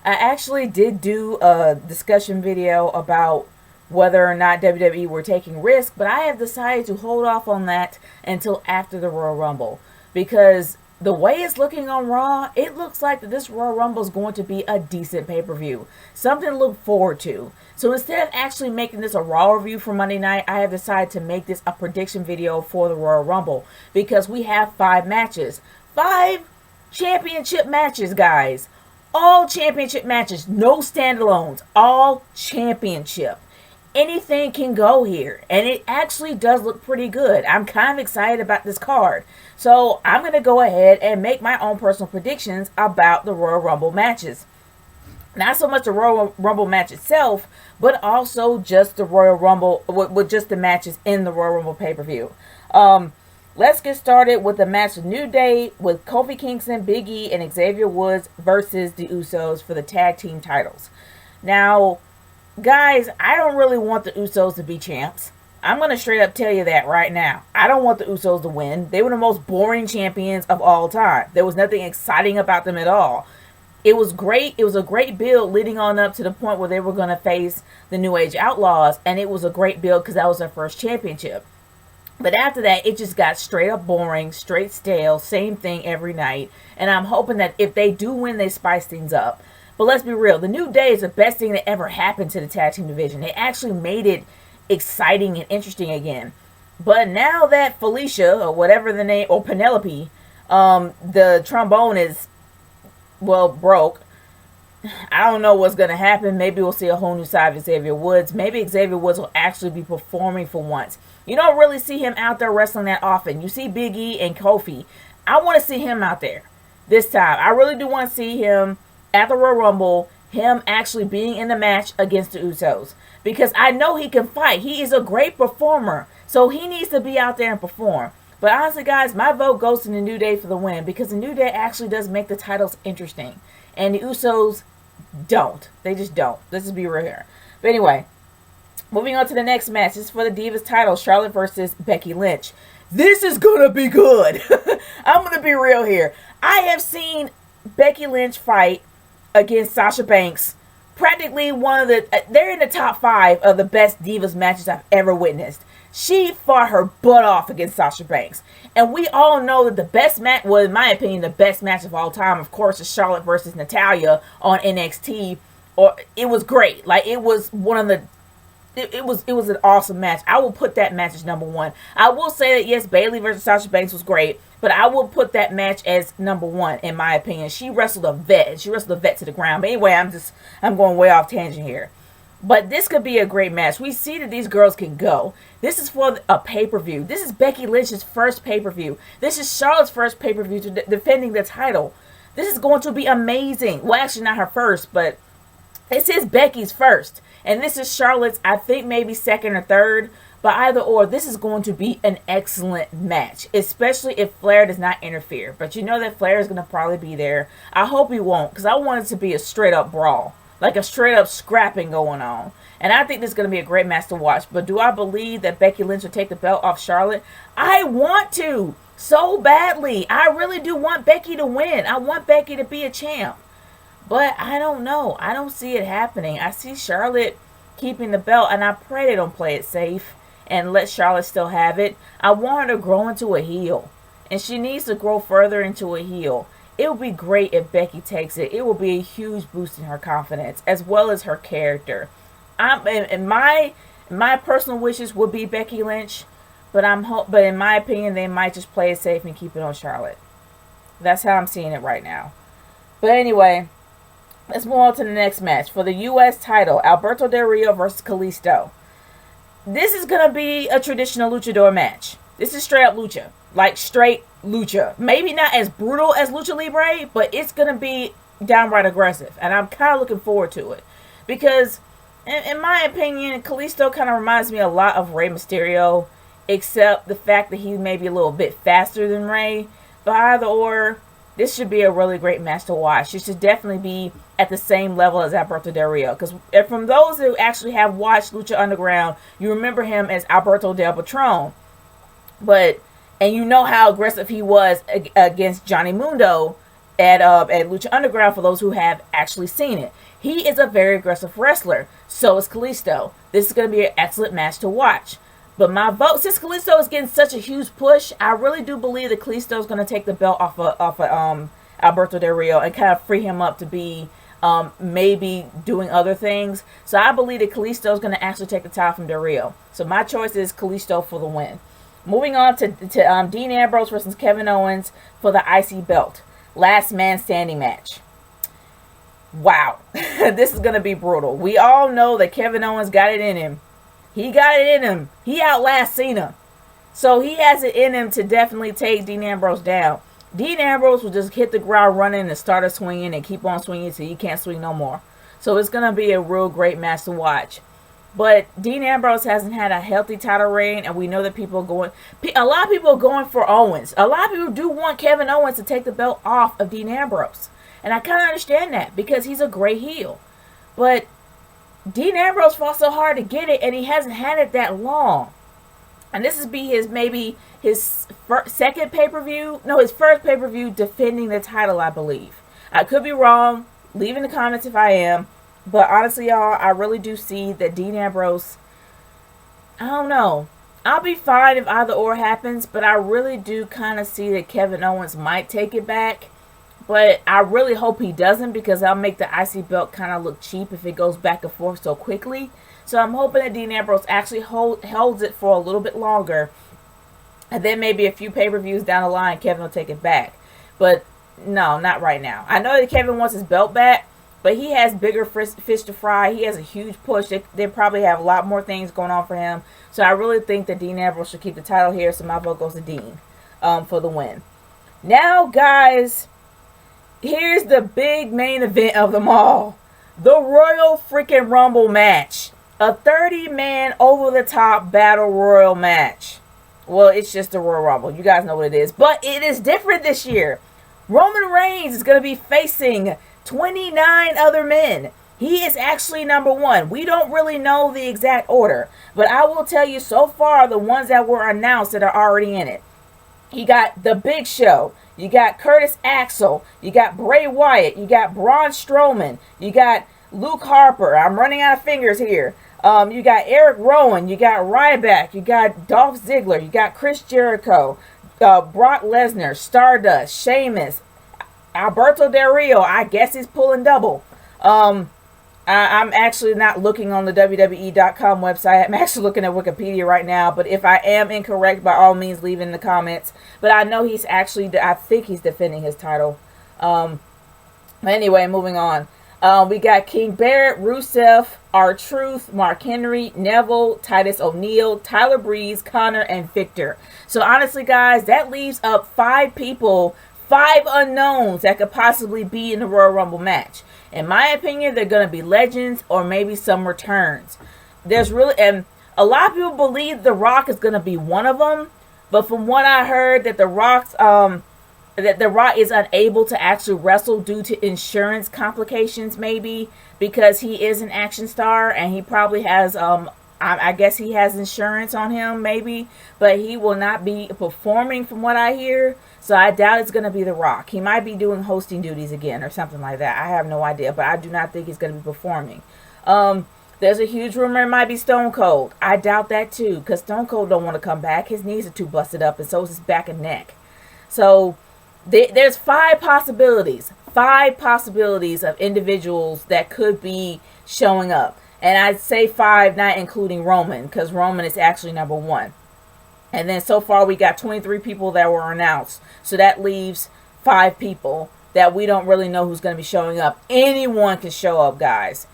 I actually did do a discussion video about whether or not WWE were taking risks, but I have decided to hold off on that until after the Royal Rumble because the way it's looking on Raw, it looks like that this Royal Rumble is going to be a decent pay-per-view. Something to look forward to. So instead of actually making this a Raw review for Monday night, I have decided to make this a prediction video for the Royal Rumble because we have 5 matches. 5 championship matches, guys. All championship matches, no standalones, all championship. Anything can go here, and it actually does look pretty good. I'm kind of excited about this card. So I'm going to go ahead and make my own personal predictions about the Royal Rumble matches. Not so much the Royal Rumble match itself, but also just the Royal Rumble, with just the matches in the Royal Rumble pay-per-view. Let's get started with the match of New Day with Kofi Kingston, Big E, and Xavier Woods versus the Usos for the tag team titles. Now, guys, I don't really want the Usos to be champs. I'm going to straight up tell you that right now. I don't want the Usos to win. They were the most boring champions of all time. There was nothing exciting about them at all. It was great. It was a great build leading on up to the point where they were going to face the New Age Outlaws. And it was a great build because that was their first championship. But after that, it just got straight up boring, straight stale, same thing every night. And I'm hoping that if they do win, they spice things up. But let's be real. The New Day is the best thing that ever happened to the tag team division. They actually made it exciting and interesting again. But now that Felicia, or whatever the name, or Penelope, the trombone is, well, broke. I don't know what's going to happen. Maybe we'll see a whole new side of Xavier Woods. Maybe Xavier Woods will actually be performing for once. You don't really see him out there wrestling that often. You see Big E and Kofi. I want to see him out there this time. I really do want to see him at the Royal Rumble, him actually being in the match against the Usos. Because I know he can fight. He is a great performer. So he needs to be out there and perform. But honestly, guys, my vote goes to the New Day for the win. Because the New Day actually does make the titles interesting. And the Usos don't. They just don't. Let's just be real here. But anyway, moving on to the next match. This is for the Divas title, Charlotte versus Becky Lynch. This is gonna be good. I'm gonna be real here. I have seen Becky Lynch fight against Sasha Banks. Practically one of the, they're in the top 5 of the best Divas matches I've ever witnessed. She fought her butt off against Sasha Banks. And we all know that the best match, well, in my opinion, the best match of all time, of course, is Charlotte versus Natalya on NXT. Or it was great. Like, it was one of the, it was an awesome match. I will put that match as number 1. I will say that, yes, Bayley versus Sasha Banks was great. But I will put that match as number 1, in my opinion. She wrestled a vet. She wrestled a vet to the ground. But anyway, I'm going way off tangent here. But this could be a great match. We see that these girls can go. This is for a pay-per-view. This is Becky Lynch's first pay-per-view. This is Charlotte's first pay-per-view defending the title. This is going to be amazing. Well, actually not her first, but this is Becky's first. And this is Charlotte's, I think, maybe second or third. But either or, this is going to be an excellent match. Especially if Flair does not interfere. But you know that Flair is going to probably be there. I hope he won't, because I want it to be a straight-up brawl. Like a straight-up scrapping going on. And I think this is going to be a great match to watch. But do I believe that Becky Lynch will take the belt off Charlotte? I want to. So badly. I really do want Becky to win. I want Becky to be a champ. But I don't know. I don't see it happening. I see Charlotte keeping the belt. And I pray they don't play it safe and let Charlotte still have it. I want her to grow into a heel. And she needs to grow further into a heel. It would be great if Becky takes it. It will be a huge boost in her confidence as well as her character. And my personal wishes would be Becky Lynch, but in my opinion, they might just play it safe and keep it on Charlotte. That's how I'm seeing it right now. But anyway, let's move on to the next match for the U.S. title: Alberto Del Rio versus Kalisto. This is gonna be a traditional luchador match. This is straight up lucha. Like straight lucha. Maybe not as brutal as Lucha Libre, but it's going to be downright aggressive. And I'm kind of looking forward to it. Because, in my opinion, Kalisto kind of reminds me a lot of Rey Mysterio. Except the fact that he may be a little bit faster than Rey. But either or, this should be a really great match to watch. It should definitely be at the same level as Alberto Del Rio. Because from those who actually have watched Lucha Underground, you remember him as Alberto Del Patron. And you know how aggressive he was against Johnny Mundo at Lucha Underground, for those who have actually seen it. He is a very aggressive wrestler. So is Kalisto. This is going to be an excellent match to watch. But my vote, since Kalisto is getting such a huge push, I really do believe that Kalisto is going to take the belt off of Alberto Del Rio and kind of free him up to be maybe doing other things. So I believe that Kalisto is going to actually take the title from Del Rio. So my choice is Kalisto for the win. Moving on to Dean Ambrose versus Kevin Owens for the IC belt. Last man standing match. Wow. This is going to be brutal. We all know that Kevin Owens got it in him. He got it in him. He outlasts Cena. So he has it in him to definitely take Dean Ambrose down. Dean Ambrose will just hit the ground running and start swinging and keep on swinging until he can't swing no more. So it's going to be a real great match to watch. But Dean Ambrose hasn't had a healthy title reign, and we know that people are going... A lot of people are going for Owens. A lot of people do want Kevin Owens to take the belt off of Dean Ambrose. And I kind of understand that because he's a great heel. But Dean Ambrose fought so hard to get it, and he hasn't had it that long. And this would be his second pay-per-view. No, his first pay-per-view defending the title, I believe. I could be wrong. Leave in the comments if I am. But honestly, y'all, I really do see that Dean Ambrose, I don't know. I'll be fine if either or happens, but I really do kind of see that Kevin Owens might take it back. But I really hope he doesn't, because I'll make the IC belt kind of look cheap if it goes back and forth so quickly. So I'm hoping that Dean Ambrose actually holds it for a little bit longer. And then maybe a few pay-per-views down the line, Kevin will take it back. But no, not right now. I know that Kevin wants his belt back, but he has bigger fish to fry. He has a huge push. They probably have a lot more things going on for him. So I really think that Dean Ambrose should keep the title here. So my vote goes to Dean for the win. Now, guys, here's the big main event of them all. The Royal freaking Rumble match. A 30-man over-the-top Battle Royal match. Well, it's just the Royal Rumble. You guys know what it is. But it is different this year. Roman Reigns is going to be facing 29 other men. He is actually number one. We don't really know the exact order, but I will tell you so far the ones that were announced that are already in it. You got The Big Show. You got Curtis Axel. You got Bray Wyatt. You got Braun Strowman. You got Luke Harper. I'm running out of fingers here. You got Eric Rowan. You got Ryback. You got Dolph Ziggler. You got Chris Jericho. Brock Lesnar. Stardust. Sheamus. Alberto Del Rio, I guess he's pulling double. I'm actually not looking on the WWE.com website. I'm actually looking at Wikipedia right now. But if I am incorrect, by all means, leave in the comments. But I know he's actually, I think he's defending his title. Anyway, moving on. We got King Barrett, Rusev, R-Truth, Mark Henry, Neville, Titus O'Neil, Tyler Breeze, Connor, and Victor. So honestly, guys, that leaves up 5 people, 5 unknowns that could possibly be in the Royal Rumble match. In my opinion, they're going to be legends or maybe some returns. There's really, and a lot of people believe The Rock is going to be one of them. But from what I heard, that The Rock is unable to actually wrestle due to insurance complications, maybe because he is an action star and he probably has I guess he has insurance on him, maybe, but he will not be performing from what I hear. So I doubt it's going to be The Rock. He might be doing hosting duties again or something like that. I have no idea, but I do not think he's going to be performing. There's a huge rumor it might be Stone Cold. I doubt that too, because Stone Cold don't want to come back. His knees are too busted up, and so is his back and neck. So there's 5 possibilities. 5 possibilities of individuals that could be showing up. And I'd say 5, not including Roman, because Roman is actually number 1. And then so far we got 23 people that were announced. So that leaves 5 people that we don't really know who's going to be showing up. Anyone can show up, guys.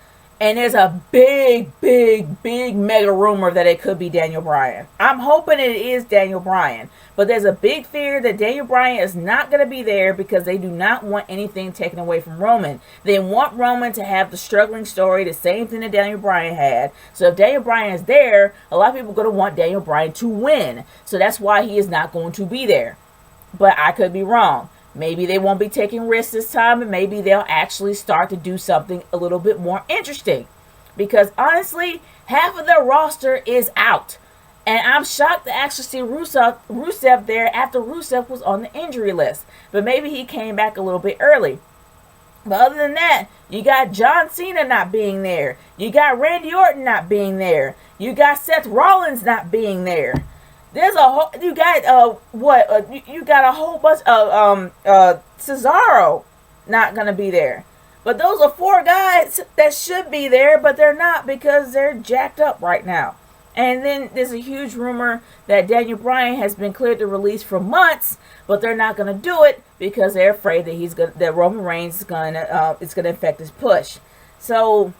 And there's a big mega rumor that it could be Daniel Bryan. I'm hoping it is Daniel Bryan. But there's a big fear that Daniel Bryan is not going to be there because they do not want anything taken away from Roman. They want Roman to have the struggling story, the same thing that Daniel Bryan had. So if Daniel Bryan is there, a lot of people are going to want Daniel Bryan to win. So that's why he is not going to be there. But I could be wrong. Maybe they won't be taking risks this time, and maybe they'll actually start to do something a little bit more interesting. Because honestly, half of their roster is out. And I'm shocked to actually see Rusev there after Rusev was on the injury list. But maybe he came back a little bit early. But other than that, you got John Cena not being there. You got Randy Orton not being there. You got Seth Rollins not being there. There's a whole. You got you got a whole bunch of Cesaro not gonna be there. But those are 4 guys that should be there, but they're not because they're jacked up right now. And then there's a huge rumor that Daniel Bryan has been cleared to release for months, but they're not going to do it because they're afraid that Roman Reigns is going to affect his push. So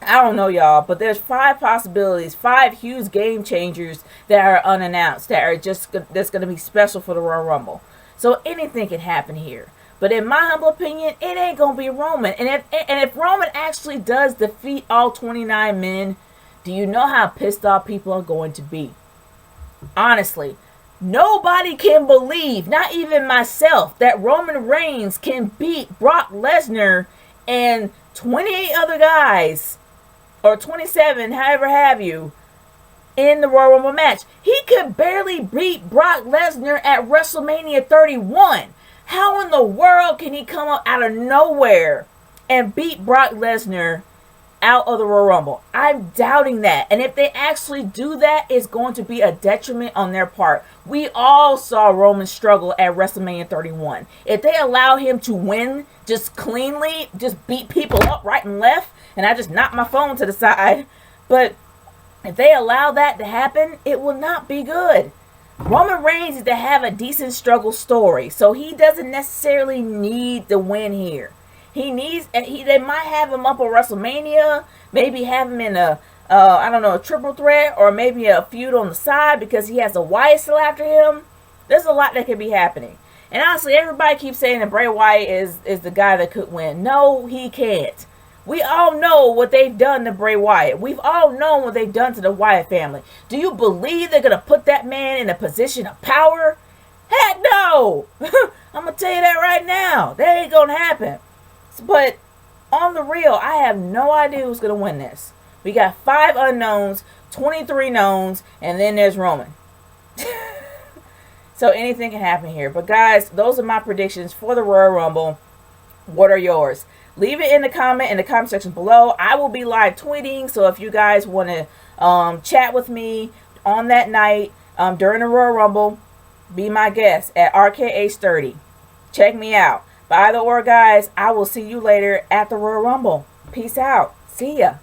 I don't know, y'all, but there's 5 possibilities, 5 huge game changers that are unannounced that's going to be special for the Royal Rumble. So anything can happen here. But in my humble opinion, it ain't going to be Roman. And if Roman actually does defeat all 29 men, do you know how pissed off people are going to be? Honestly, nobody can believe, not even myself, that Roman Reigns can beat Brock Lesnar and 28 other guys, or 27, however have you, in the Royal Rumble match. He could barely beat Brock Lesnar at WrestleMania 31. How in the world can he come up out of nowhere and beat Brock Lesnar out of the Royal Rumble? I'm doubting that. And if they actually do that, it's going to be a detriment on their part. We all saw Roman struggle at WrestleMania 31. If they allow him to win just cleanly, just beat people up right and left, and I just knocked my phone to the side, but if they allow that to happen, it will not be good. Roman Reigns needs to have a decent struggle story, so he doesn't necessarily need the win here. They might have him up on WrestleMania, maybe have him in a triple threat, or maybe a feud on the side because he has a Wyatt still after him. There's a lot that could be happening. And honestly, everybody keeps saying that Bray Wyatt is the guy that could win. No, he can't. We all know what they've done to Bray Wyatt. We've all known what they've done to the Wyatt family. Do you believe they're going to put that man in a position of power? Heck no! I'm going to tell you that right now. That ain't going to happen. But on the real, I have no idea who's going to win this. We got 5 unknowns, 23 knowns, and then there's Roman. So anything can happen here. But guys, those are my predictions for the Royal Rumble. What are yours? Leave it in the comment section below. I will be live tweeting, so if you guys want to chat with me on that night during the Royal Rumble, be my guest at RKH30. Check me out. But either or, guys, I will see you later at the Royal Rumble. Peace out. See ya.